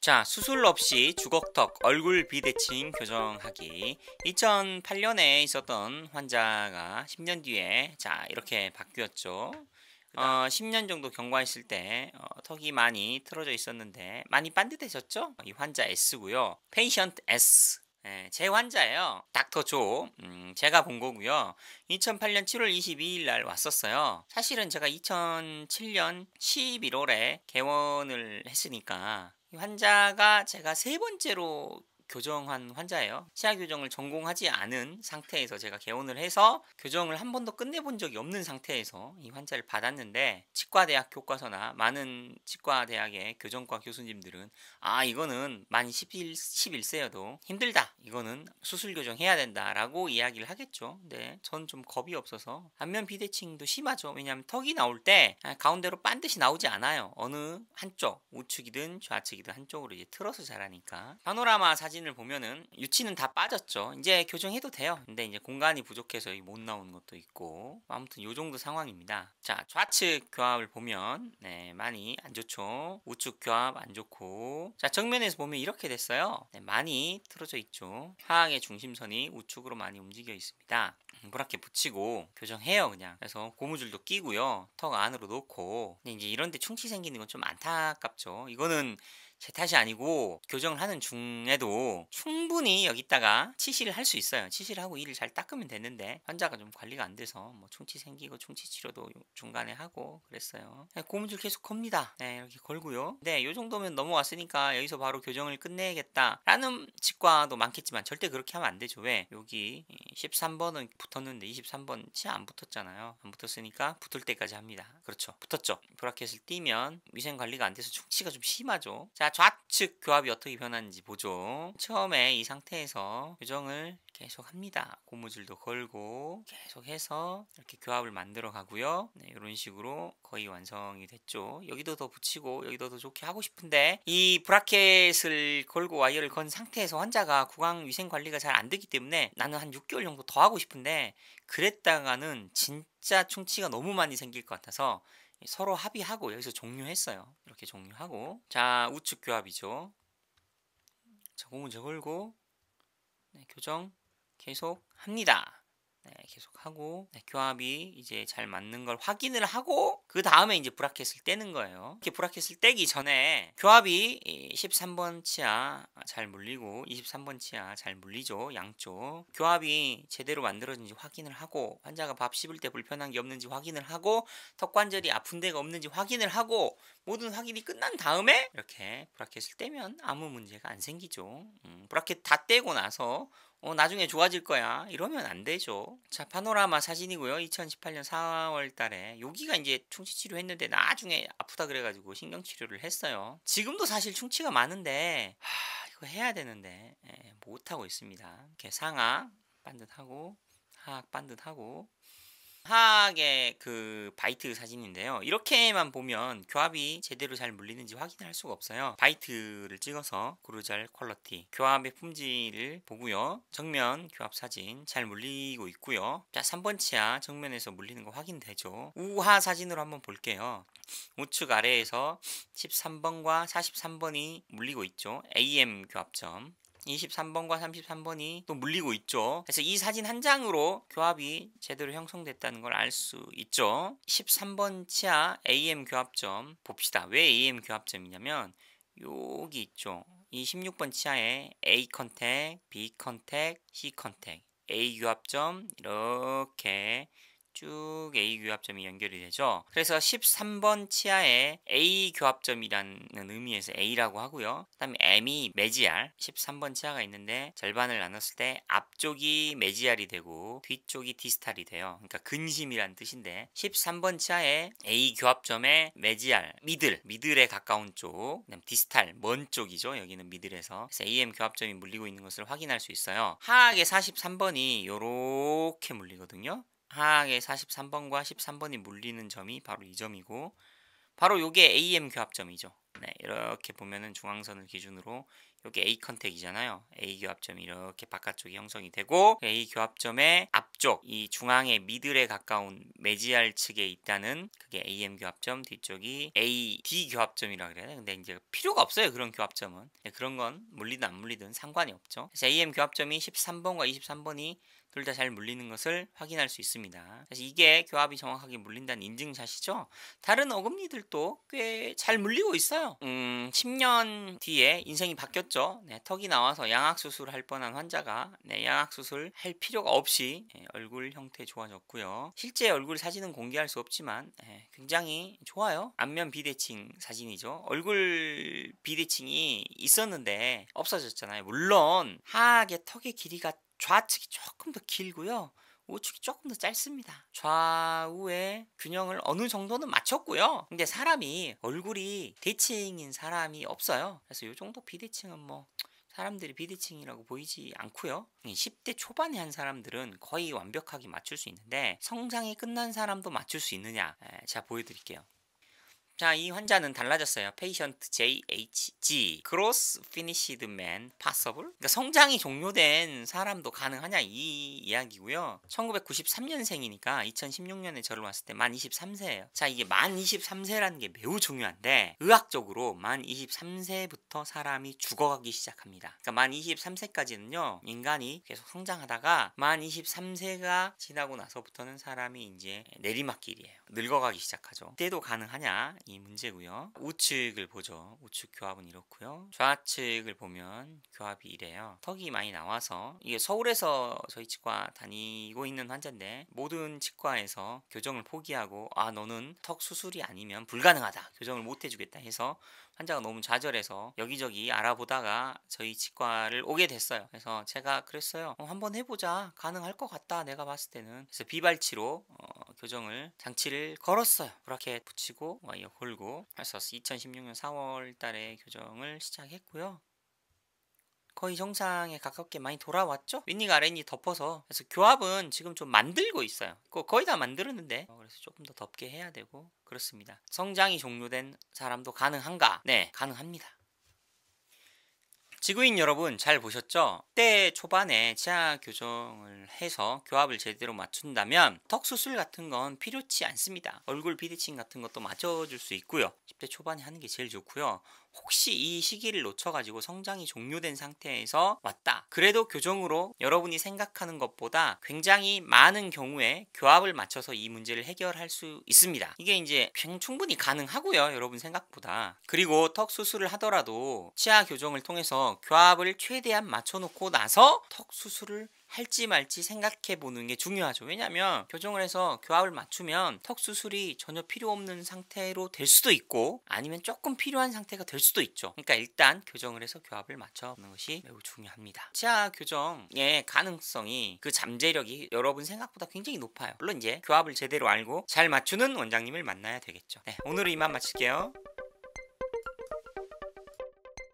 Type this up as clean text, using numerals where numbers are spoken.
자, 수술 없이 주걱턱 얼굴 비대칭 교정하기. 2008년에 있었던 환자가 10년 뒤에 자 이렇게 바뀌었죠. 10년 정도 경과했을 때 턱이 많이 틀어져 있었는데 많이 반듯해졌죠. 이 환자 S고요. 페이션트 S. 제 환자예요. 닥터 조. 제가 본 거고요. 2008년 7월 22일 날 왔었어요. 사실은 제가 2007년 11월에 개원을 했으니까 이 환자가 제가 세 번째로 교정한 환자예요. 치아 교정을 전공하지 않은 상태에서 제가 개원을 해서 교정을 한 번도 끝내본 적이 없는 상태에서 이 환자를 받았는데, 치과대학 교과서나 많은 치과대학의 교정과 교수님들은 이거는 만 11세여도 힘들다, 이거는 수술 교정해야 된다 라고 이야기를 하겠죠. 근데 전 좀 겁이 없어서 안면 비대칭도 심하죠. 왜냐하면 턱이 나올 때 가운데로 반드시 나오지 않아요. 어느 한쪽, 우측이든 좌측이든 한쪽으로 이제 틀어서 자라니까. 파노라마 사진을 보면은 유치는 다 빠졌죠. 이제 교정해도 돼요. 근데 이제 공간이 부족해서 못 나오는 것도 있고, 아무튼 요 정도 상황입니다. 자, 좌측 교합을 보면 많이 안 좋죠. 우측 교합 안 좋고, 자, 정면에서 보면 이렇게 됐어요. 많이 틀어져 있죠. 하악의 중심선이 우측으로 많이 움직여 있습니다. 브라켓 붙이고 교정해요 그냥. 그래서 고무줄도 끼고요, 턱 안으로 넣고. 근데 이제 이런데 충치 생기는 건 좀 안타깝죠. 이거는 제 탓이 아니고 교정을 하는 중에도 충분히 여기다가 치실을 할 수 있어요. 치실을 하고 이를 잘 닦으면 되는데 환자가 좀 관리가 안 돼서 뭐 충치 생기고 충치 치료도 중간에 하고 그랬어요. 고무줄 계속 겁니다. 이렇게 걸고요. 네, 요 정도면 넘어왔으니까 여기서 바로 교정을 끝내겠다라는 치과도 많겠지만 절대 그렇게 하면 안 되죠. 왜? 여기 13번은 붙었는데 23번 치아 안 붙었잖아요. 안 붙었으니까 붙을 때까지 합니다. 그렇죠, 붙었죠. 브라켓을 띄면 위생 관리가 안 돼서 충치가 좀 심하죠. 자, 좌측 교합이 어떻게 변하는지 보죠. 처음에 이 상태에서 교정을 계속 합니다. 고무줄도 걸고 계속해서 이렇게 교합을 만들어 가고요. 이런 식으로 거의 완성이 됐죠. 여기도 더 붙이고 여기도 더 좋게 하고 싶은데, 이 브라켓을 걸고 와이어를 건 상태에서 환자가 구강 위생 관리가 잘 안 되기 때문에 나는 한 6개월 정도 더 하고 싶은데, 그랬다가는 진짜 충치가 너무 많이 생길 것 같아서 서로 합의하고 여기서 종료했어요. 이렇게 종료하고, 자, 우측 교합이죠. 자, 고무줄 걸고 교정 계속 합니다. 계속 하고, 교합이 이제 잘 맞는 걸 확인을 하고 그 다음에 이제 브라켓을 떼는 거예요. 이렇게 브라켓을 떼기 전에 교합이 13번 치아 잘 물리고 23번 치아 잘 물리죠. 양쪽 교합이 제대로 만들어진지 확인을 하고, 환자가 밥 씹을 때 불편한 게 없는지 확인을 하고, 턱관절이 아픈 데가 없는지 확인을 하고, 모든 확인이 끝난 다음에 이렇게 브라켓을 떼면 아무 문제가 안 생기죠. 브라켓 다 떼고 나서 나중에 좋아질 거야 이러면 안 되죠. 자, 파노라마 사진이고요. 2018년 4월 달에 여기가 이제 충치 치료했는데 나중에 아프다 그래가지고 신경 치료를 했어요. 지금도 사실 충치가 많은데 이거 해야 되는데 못하고 있습니다. 이렇게 상하 반듯하고 하악 반듯하고. 하악의 그 바이트 사진인데요. 이렇게만 보면 교합이 제대로 잘 물리는지 확인할 수가 없어요. 바이트를 찍어서 구르잘 퀄러티 교합의 품질을 보고요. 정면 교합 사진 잘 물리고 있고요. 자, 3번 치아 정면에서 물리는 거 확인되죠. 우하 사진으로 한번 볼게요. 우측 아래에서 13번과 43번이 물리고 있죠. AM 교합점. 23번과 33번이 또 물리고 있죠. 그래서 이 사진 한 장으로 교합이 제대로 형성됐다는 걸 알 수 있죠. 13번 치아 AM 교합점 봅시다. 왜 AM 교합점이냐면 여기 있죠. 이 16번 치아에 A 컨택, B 컨택, C 컨택, A 교합점 이렇게 쭉 A 교합점이 연결이 되죠. 그래서 13번 치아에 A 교합점이라는 의미에서 A라고 하고요. 그 다음에 M이 메지알, 13번 치아가 있는데 절반을 나눴을 때 앞쪽이 메지알이 되고 뒤쪽이 디스탈이 돼요. 그러니까 근심이란 뜻인데, 13번 치아에 A 교합점에 메지알, 미들에 가까운 쪽, 그다음 디스탈, 먼 쪽이죠. 여기는 미들에서. 그래서 AM 교합점이 물리고 있는 것을 확인할 수 있어요. 하악의 43번이 요렇게 물리거든요. 하악의 43번과 13번이 물리는 점이 바로 이 점이고, 바로 요게 AM 교합점이죠. 네, 이렇게 보면은 중앙선을 기준으로 여기 A 컨택이잖아요. A 교합점이 이렇게 바깥쪽이 형성이 되고 A 교합점의 앞쪽 이 중앙의 미들에 가까운 메지알 측에 있다는 그게 AM 교합점, 뒤쪽이 AD 교합점이라 그래요. 근데 이제 필요가 없어요. 그런 교합점은. 네, 그런 건 물리든 안 물리든 상관이 없죠. 그래서 AM 교합점이 13번과 23번이 둘 다 잘 물리는 것을 확인할 수 있습니다. 그래서 이게 교합이 정확하게 물린다는 인증샷이죠. 다른 어금니들도 꽤 잘 물리고 있어요. 10년 뒤에 인생이 바뀌었죠. 네, 턱이 나와서 양악수술 할 뻔한 환자가 네, 양악수술 할 필요가 없이 얼굴 형태 좋아졌고요. 실제 얼굴 사진은 공개할 수 없지만 굉장히 좋아요. 안면 비대칭 사진이죠. 얼굴 비대칭이 있었는데 없어졌잖아요. 물론 하악의 턱의 길이가 좌측이 조금 더 길고요. 우측이 조금 더 짧습니다. 좌우의 균형을 어느 정도는 맞췄고요. 근데 사람이 얼굴이 대칭인 사람이 없어요. 그래서 이 정도 비대칭은 뭐 사람들이 비대칭이라고 보이지 않고요. 10대 초반에 한 사람들은 거의 완벽하게 맞출 수 있는데 성장이 끝난 사람도 맞출 수 있느냐? 제가 보여드릴게요. 자, 이 환자는 달라졌어요. Patient JHG Gross Finished Man Possible. 그러니까 성장이 종료된 사람도 가능하냐 이 이야기고요. 1993년생이니까 2016년에 저를 왔을 때 만 23세예요. 자, 이게 만 23세라는 게 매우 중요한데 의학적으로 만 23세부터 사람이 죽어가기 시작합니다. 그러니까 만 23세까지는요. 인간이 계속 성장하다가 만 23세가 지나고 나서부터는 사람이 이제 내리막길이에요. 늙어가기 시작하죠. 그때도 가능하냐? 이 문제고요. 우측을 보죠. 우측 교합은 이렇고요. 좌측을 보면 교합이 이래요. 턱이 많이 나와서 이게 서울에서 저희 치과 다니고 있는 환자인데 모든 치과에서 교정을 포기하고 너는 턱 수술이 아니면 불가능하다. 교정을 못 해주겠다 해서 환자가 너무 좌절해서 여기저기 알아보다가 저희 치과를 오게 됐어요. 그래서 제가 그랬어요. 한번 해보자. 가능할 것 같다. 내가 봤을 때는. 그래서 비발치로 교정을 장치를 걸었어요. 브라켓 붙이고 와이어 걸고 해서 2016년 4월 달에 교정을 시작했고요. 거의 정상에 가깝게 많이 돌아왔죠? 윗니가 아랫니 덮어서. 그래서 교합은 지금 좀 만들고 있어요. 거의 다 만들었는데 그래서 조금 더 덮게 해야 되고 그렇습니다. 성장이 종료된 사람도 가능한가? 네, 가능합니다. 지구인 여러분 잘 보셨죠? 때 초반에 치아 교정을 해서 교합을 제대로 맞춘다면 턱 수술 같은 건 필요치 않습니다. 얼굴 비대칭 같은 것도 맞춰줄 수 있고요. 10대 초반에 하는 게 제일 좋고요. 혹시 이 시기를 놓쳐가지고 성장이 종료된 상태에서 왔다. 그래도 교정으로 여러분이 생각하는 것보다 굉장히 많은 경우에 교합을 맞춰서 이 문제를 해결할 수 있습니다. 이게 이제 충분히 가능하고요. 여러분 생각보다. 그리고 턱 수술을 하더라도 치아 교정을 통해서 교합을 최대한 맞춰놓고 나서 턱 수술을 할지 말지 생각해 보는 게 중요하죠. 왜냐하면 교정을 해서 교합을 맞추면 턱 수술이 전혀 필요 없는 상태로 될 수도 있고 아니면 조금 필요한 상태가 될 수도 있죠. 그러니까 일단 교정을 해서 교합을 맞춰보는 것이 매우 중요합니다. 치아 교정의 가능성이 그 잠재력이 여러분 생각보다 굉장히 높아요. 물론 이제 교합을 제대로 알고 잘 맞추는 원장님을 만나야 되겠죠. 네, 오늘은 이만 마칠게요.